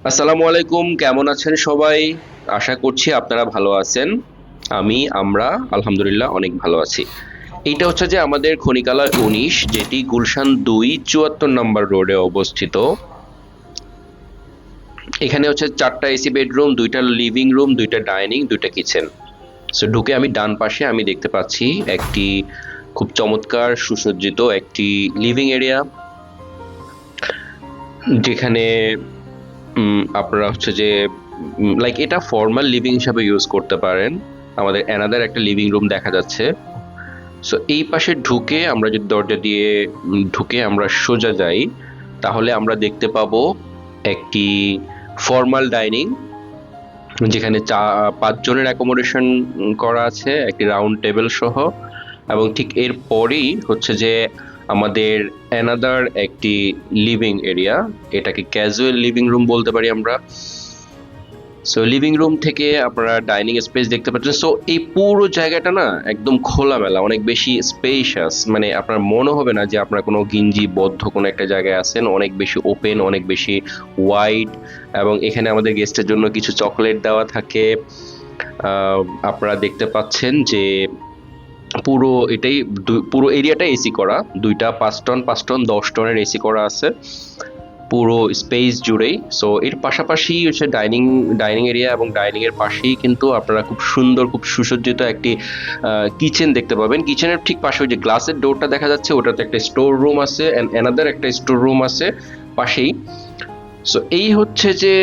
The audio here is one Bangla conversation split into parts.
আসসালামু আলাইকুম, কেমন আছেন সবাই? আশা করছি আপনারা ভালো আছেন। আমরা আলহামদুলিল্লাহ অনেক ভালো আছি। এইটা হচ্ছে যে আমাদের খনিকালয় ১৯, যেটি গুলশান ২ ৭৪ নম্বর রোডে অবস্থিত। এখানে হচ্ছে ৪টা এসি বেডরুম, ২টা লিভিং রুম, ২টা ডাইনিং, ২টা কিচেন। সো ঢুকে আমি ডান পাশে আমি দেখতে পাচ্ছি একটি খুব চমৎকার সুসজ্জিত একটি লিভিং এরিয়া, যেখানে আপনারা হচ্ছে যে লাইক এটা ফর্মাল লিভিং হিসাবে ইউজ করতে পারেন। আমাদের অ্যানাদার একটা লিভিং রুম দেখা যাচ্ছে। সো এই পাশে ঢুকে আমরা যদি দরজা দিয়ে ঢুকে আমরা সোজা যাই, তাহলে আমরা দেখতে পাবো একটি ফর্মাল ডাইনিং, যেখানে ৫ জনের অ্যাকোমোডেশন করা আছে, একটি রাউন্ড টেবিল সহ। এবং ঠিক এর পরেই হচ্ছে যে আমাদের অ্যানাদার একটি লিভিং এরিয়া, এটাকে ক্যাজুয়াল লিভিং রুম বলতে পারি আমরা। সো লিভিং রুম থেকে আপনারা ডাইনিং স্পেস দেখতে পাচ্ছেন। সো এই পুরো জায়গাটা না একদম খোলামেলা, অনেক বেশি স্পেশাস, মানে আপনার মনে হবে না যে আপনার কোনো গিঞ্জি বদ্ধ কোনো একটা জায়গায় আছেন। অনেক বেশি ওপেন, অনেক বেশি ওয়াইড। এবং এখানে আমাদের গেস্টের জন্য কিছু চকলেট দেওয়া থাকে। আপনারা দেখতে পাচ্ছেন যে পুরো এটাই পুরো এরিয়াটা এসি করা। ২টা ৫ টন ৫ টন ১০ টনের এসি করা আছে পুরো স্পেস জুড়েই। সো এর পাশাপাশি হচ্ছে ডাইনিং ডাইনিং এরিয়া, এবং ডাইনিং এর পাশেই কিন্তু আপনারা খুব সুন্দর, খুব সুসজ্জিত একটি কিচেন দেখতে পাবেন। কিচেনের ঠিক পাশে ওই যে গ্লাসের ডোরটা দেখা যাচ্ছে, ওটাতে একটা স্টোর রুম আছে, এন্ড অ্যানাদার একটা স্টোর রুম আছে পাশেই। সো এই হচ্ছে যে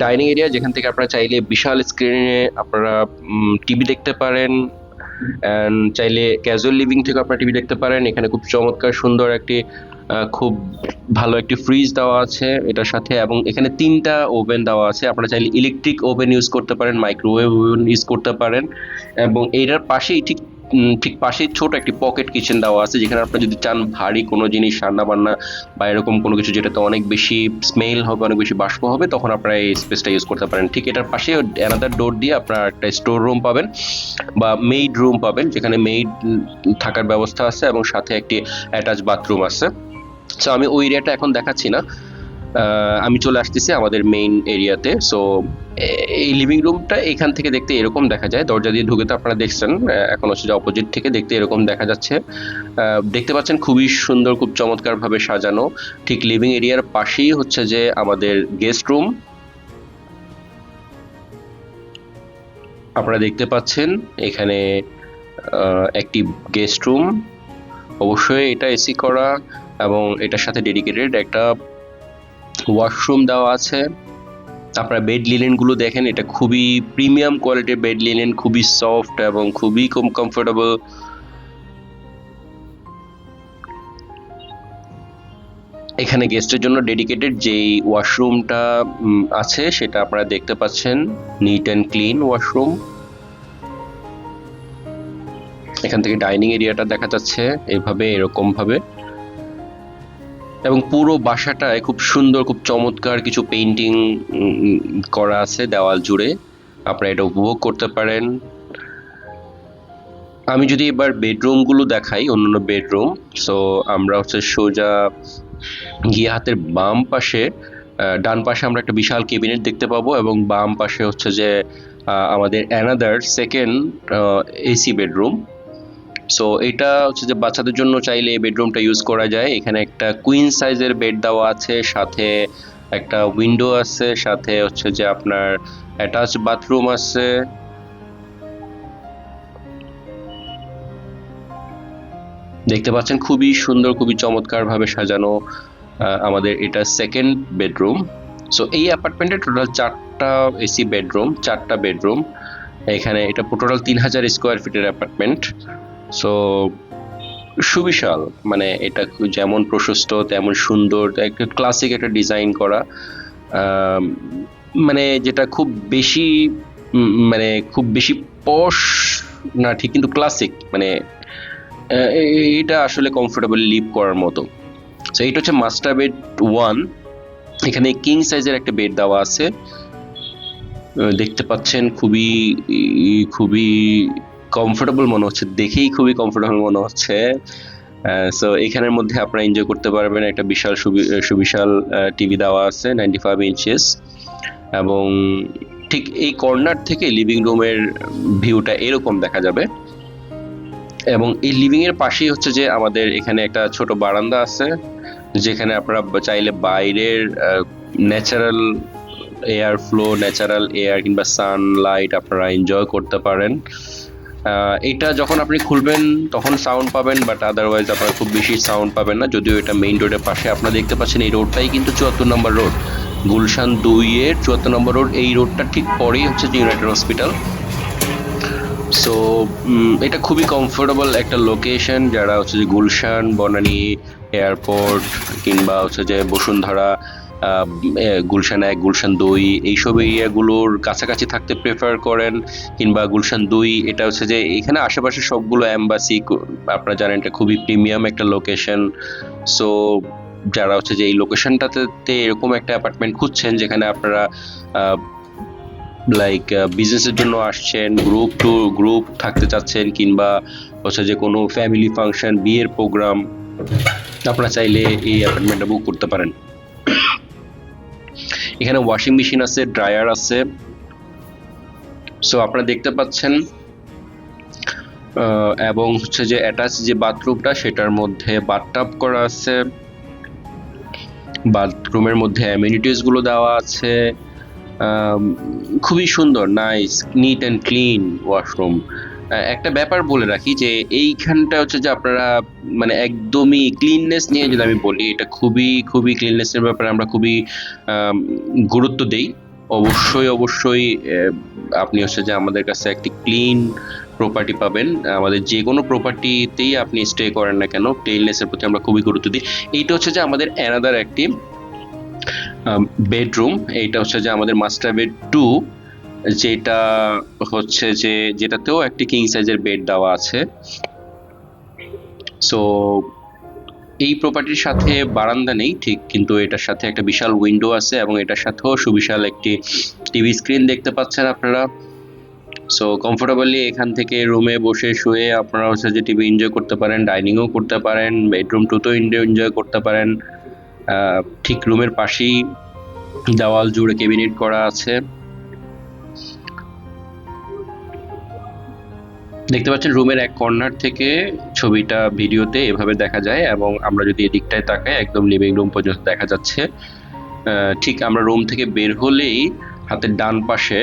ডাইনিং এরিয়া, যেখান থেকে আপনারা চাইলে বিশাল স্ক্রিনে আপনারা টিভি দেখতে পারেন। অ্যান্ড চাইলে ক্যাজুয়াল লিভিং থেকে আপনারা টিভি দেখতে পারেন। এখানে খুব চমৎকার সুন্দর একটি খুব ভালো একটি ফ্রিজ দেওয়া আছে এটার সাথে, এবং এখানে ৩টা ওভেন দেওয়া আছে। আপনারা চাইলে ইলেকট্রিক ওভেন ইউজ করতে পারেন, মাইক্রোওয়েভ ওভেন ইউজ করতে পারেন। এবং এটার পাশেই ঠিক পাশেই ছোট একটি পকেট কিচেন দেওয়া আছে, যেখানে আপনারা যদি চান ভারী কোনো জিনিস রান্না বান্না বা এরকম কোনো কিছু যেটাতে অনেক বেশি স্মেল হবে, অনেক বেশি বাষ্প হবে, তখন আপনারা এই স্পেসটা ইউজ করতে পারেন। ঠিক এটার পাশে অ্যানাদার ডোর দিয়ে আপনারা একটা স্টোর রুম পাবেন বা মেইড রুম পাবেন, যেখানে মেইড থাকার ব্যবস্থা আছে এবং সাথে একটি অ্যাটাচ বাথরুম আছে। সো আমি ওই এরিয়াটা এখন দেখাচ্ছি না, আমি চলে আসতেছি আমাদের মেইন এরিয়াতে। সো এই লিভিং রুমটা এখান থেকে দেখতে এরকম দেখা যায়। দরজা দিয়ে ঢুকে তো আপনারা দেখছেন, এখন হচ্ছে যে অপোজিট থেকে দেখতে এরকম দেখা যাচ্ছে। দেখতে পাচ্ছেন খুবই সুন্দর, খুব চমৎকার ভাবে সাজানো। ঠিক লিভিং এরিয়ার পাশেই হচ্ছে যে আমাদের গেস্ট রুম আপনারা দেখতে পাচ্ছেন। এখানে একটি গেস্ট রুম, অবশ্যই এটা এসি করা, এবং এটার সাথে ডেডিকেটেড একটা ওয়াশরুম দেওয়া আছে। আপনারা বেড লিনেন গুলো দেখেন, এটা খুবই প্রিমিয়াম কোয়ালিটির বেড লিনেন, খুবই সফট এবং খুবই কমফোর্টেবল। এখানে গেস্টের জন্য ডেডিকেটেড যেই ওয়াশরুমটা আছে সেটা আপনারা দেখতে পাচ্ছেন, নিট অ্যান্ড ক্লিন ওয়াশরুম। এখান থেকে ডাইনিং এরিয়াটা দেখা যাচ্ছে এইভাবে, এরকম ভাবে। এবং পুরো বাসাটায় খুব সুন্দর, খুব চমৎকার কিছু পেইন্টিং করা আছে দেওয়াল জুড়ে, আপনারা এটা উপভোগ করতে পারেন। আমি যদি এবার বেডরুম গুলো দেখাই, অন্যান্য বেডরুম। সো আমরা হচ্ছে সোজা গিয়ে হাতের বাম পাশে, ডান পাশে আমরা একটা বিশাল ক্যাবিনেট দেখতে পাবো, এবং বাম পাশে হচ্ছে যে আমাদের another second AC bedroom. So এটা হচ্ছে যে বাচ্চাদের জন্য চাইলে এই বেডরুমটা ইউজ করা যায়। এখানে একটা কুইন সাইজের বেড দেওয়া আছে, সাথে একটা উইন্ডো আছে, সাথে হচ্ছে যে আপনার অ্যাটাচ বাথরুম আছে। দেখতে পাচ্ছেন খুবই সুন্দর, খুবই চমৎকার ভাবে সাজানো আমাদের এটা সেকেন্ড বেডরুম। সো এই অ্যাপার্টমেন্টে টোটাল 4টা এসি বেডরুম, 4টা বেডরুম। এখানে এটা টোটাল ৩,০০০ স্কোয়ার ফিটের অ্যাপার্টমেন্ট। সো সুবিশাল, মানে এটা যেমন প্রশস্ত তেমন সুন্দর, একটা ক্লাসিক একটা ডিজাইন করা। মানে যেটা খুব বেশি খুব বেশি পশ না ঠিক, কিন্তু ক্লাসিক, মানে এটা আসলে কমফোর্টেবল লিভ করার মতো। তো এটা হচ্ছে মাস্টার বেড 1। এখানে কিং সাইজের একটা বেড দেওয়া আছে, দেখতে পাচ্ছেন খুবই খুবই কমফোর্টেবল মনে হচ্ছে, দেখেই খুবই কমফোর্টেবল মনে হচ্ছে। সো এখানের মধ্যে আপনারা এনজয় করতে পারবেন। একটা বিশাল সুবিশাল টিভি দেওয়া আছে, 95 ইঞ্চেস। এবং ঠিক এই কর্নার থেকে লিভিং রুমের ভিউটা এরকম দেখা যাবে। এবং এই লিভিং এর পাশেই হচ্ছে যে আমাদের এখানে একটা ছোট বারান্দা আছে, যেখানে আপনারা চাইলে বাইরের natural air flow, natural air কিংবা সানলাইট আপনারা এনজয় করতে পারেন। এটা যখন আপনি খুলবেন তখন সাউন্ড পাবেন, বাট আদারওয়াইজ আপনারা খুব বেশি সাউন্ড পাবেন না। যদিও এটা মেইন রোডের পাশে, আপনারা দেখতে পাচ্ছেন এই রোডটাই কিন্তু 74 নম্বর রোড, গুলশান 2 এর 74 নম্বর রোড। এই রোডটা ঠিক পরেই হচ্ছে যে ইউনাইটেড হসপিটাল। সো এটা খুবই কমফোর্টেবল একটা লোকেশন, যারা হচ্ছে যে গুলশান, বনানী এয়ারপোর্ট কিংবা হচ্ছে যে বসুন্ধরা, গুলশান 1, গুলশান 2 এইসব এরিয়াগুলোর কাছাকাছি থাকতে প্রেফার করেন, কিংবা গুলশান 2 এটা হচ্ছে যে এখানে আশেপাশে সবগুলো এম্বাসি, আপনারা জানেন এটা খুবই প্রিমিয়াম একটা লোকেশন। সো যারা হচ্ছে যে এই লোকেশনটাতে এরকম একটা অ্যাপার্টমেন্ট খুঁজছেন যেখানে আপনারা লাইক বিজনেসের জন্য আসছেন, গ্রুপ টু গ্রুপ থাকতে চাচ্ছেন, কিংবা হচ্ছে যে কোনো ফ্যামিলি ফাংশন, বিয়ের প্রোগ্রাম, আপনারা চাইলে এই অ্যাপার্টমেন্টটা বুক করতে পারেন। এখানে ওয়াশিং মেশিন আছে, ড্রায়ার আছে। সো আপনারা দেখতে পাচ্ছেন, এবং হচ্ছে যে অ্যাটাচ যে বাথরুমটা সেটার মধ্যে বাথটাব করা আছে, বাথরুমের মধ্যে অ্যামিনিটিস গুলো দেওয়া আছে। খুবই সুন্দর, nice, neat and clean washroom. একটা ব্যাপার বলে রাখি যে এইখানটা হচ্ছে যে আপনারা মানে একদমই ক্লিননেস নিয়ে যদি আমি বলি, এটা খুবই খুবই ক্লিননেসের ব্যাপারে আমরা খুবই গুরুত্ব দেই। অবশ্যই অবশ্যই আপনি হচ্ছে যে আমাদের কাছে একটি ক্লিন প্রপার্টি পাবেন। আমাদের যে কোনো প্রপার্টিতেই আপনি স্টে করেন না কেন, ক্লিননেসের প্রতি আমরা খুবই গুরুত্ব দিই। এইটা হচ্ছে যে আমাদের অ্যানাদার একটি বেডরুম। এইটা হচ্ছে যে আমাদের মাস্টার বেড 2, যেটা হচ্ছে যে যেটাতেও একটি কিং সাইজের বেড দেওয়া আছে। সো এই প্রপার্টির সাথে বারান্দা নেই ঠিক, কিন্তু এটার সাথে একটা বিশাল উইন্ডো আছে এবং এটার সাথেও সুবিশাল একটি টিভি স্ক্রিন দেখতে পাচ্ছেন আপনারা। সো কমফোর্টেবলি এখান থেকে রুমে বসে শুয়ে আপনারা হচ্ছে যে টিভি এনজয় করতে পারেন, ডাইনিংও করতে পারেন, বেডরুম টুতেও এনজয় করতে পারেন। ঠিক রুমের পাশেই দেওয়াল জুড়ে ক্যাবিনেট করা আছে। দেখতে পাচ্ছেন রুমের এক কর্নার থেকে ছবিটা ভিডিওতে এভাবে দেখা যায়, এবং আমরা যদি এদিকটায় তাকাই একদম লিভিং রুম পর্যন্ত দেখা যাচ্ছে। ঠিক আমরা রুম থেকে বের হলেই হাতের ডান পাশে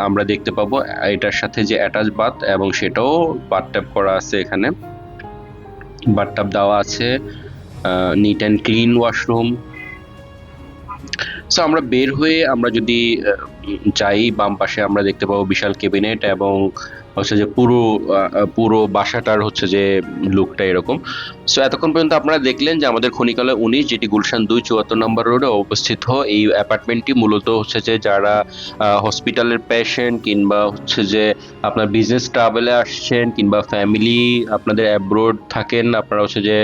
আমরা দেখতে পাবো এটার সাথে যে অ্যাটাচ বাথ, এবং সেটাও বাথটাব করা আছে। এখানে বাথটাব দেওয়া আছে, neat and clean washroom. So আমরা বের হয়ে আমরা যদি যাই, বাম পাশে আমরা দেখতে পাবো বিশাল ক্যাবিনেট, এবং হচ্ছে যে পুরো বাসাটার হচ্ছে যে লুকটা এরকম। সো এতক্ষণ পর্যন্ত আপনারা দেখলেন যে আমাদের খনিকালয় 19, যেটি গুলশান 2 74 নম্বর রোডে অবস্থিত। এই অ্যাপার্টমেন্টটি মূলত হচ্ছে যে যারা হসপিটালের পেশেন্ট, কিংবা হচ্ছে যে আপনার বিজনেস ট্রাভেলে আসছেন, কিংবা ফ্যামিলি আপনাদের অ্যাব্রোড থাকেন, আপনারা হচ্ছে যে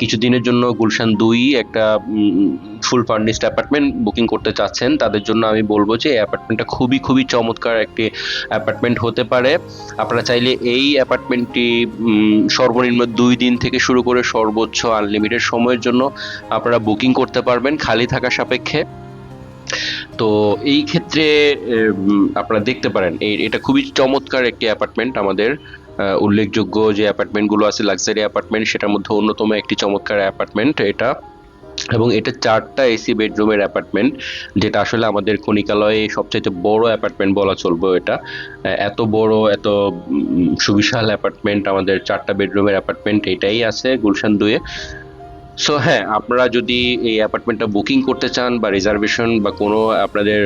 কিছুদিনের জন্য গুলশান 2 একটা ফুল ফার্নিশড অ্যাপার্টমেন্ট বুকিং করতে চাচ্ছেন, তাদের জন্য আমি বলবো যে এই অ্যাপার্টমেন্টটা খুবই খুবই চমৎকার একটি অ্যাপার্টমেন্ট হতে পারে। আপনারা চাইলে এই অ্যাপার্টমেন্টটি সর্বনিম্ন 2 দিন থেকে শুরু করে সর্বোচ্চ আনলিমিটেড সময়ের জন্য আপনারা বুকিং করতে পারবেন, খালি থাকা সাপেক্ষে। তো এই ক্ষেত্রে আপনারা দেখতে পারেন এটা খুবই চমৎকার একটি অ্যাপার্টমেন্ট। আমাদের উল্লেখযোগ্য যে অ্যাপার্টমেন্টগুলো আছে লাক্সারি অ্যাপার্টমেন্ট, সেটার মধ্যে অন্যতম একটি চমৎকার অ্যাপার্টমেন্ট এটা। এবং এটা 4টা এসি বেডরুমের অ্যাপার্টমেন্ট, যেটা আসলে আমাদের খনিকালয়ে সবচাইতে বড় অ্যাপার্টমেন্ট বলা চলবে এটা। এত বড়, এত সুবিশাল অ্যাপার্টমেন্ট, আমাদের 4টা বেডরুমের অ্যাপার্টমেন্ট এটাই আছে গুলশান 2 এ। সো হ্যাঁ, আপনারা যদি এই অ্যাপার্টমেন্টটা বুকিং করতে চান বা রিজার্ভেশন বা কোনো আপনাদের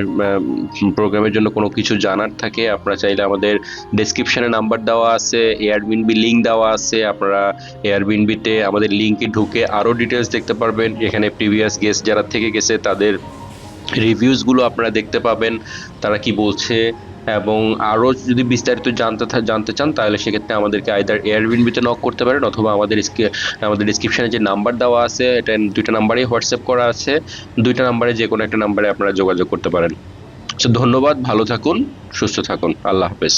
প্রোগ্রামের জন্য কোনো কিছু জানার থাকে, আপনারা চাইলে আমাদের ডেসক্রিপশনে নাম্বার দেওয়া আছে, এয়ারবিএনবি লিঙ্ক দেওয়া আছে। আপনারা এয়ারবিএনবিতে আমাদের লিঙ্কে ঢুকে আরও ডিটেলস দেখতে পারবেন। এখানে প্রিভিয়াস গেস্ট যারা থেকে গেছে তাদের রিভিউসগুলো আপনারা দেখতে পাবেন, তারা কি বলছে। এবং আরও যদি বিস্তারিত জানতে চান, তাহলে সেক্ষেত্রে আমাদেরকে আইদার এয়ারবিএনবিতে নক করতে পারেন, অথবা আমাদের ডিসক্রিপশনে যে নাম্বার দেওয়া আছে, এটা 2টা নাম্বারেই হোয়াটসঅ্যাপ করা আছে। 2টা নাম্বারে যে কোনো একটা নাম্বারে আপনারা যোগাযোগ করতে পারেন। সো ধন্যবাদ, ভালো থাকুন, সুস্থ থাকুন, আল্লাহ হাফেজ।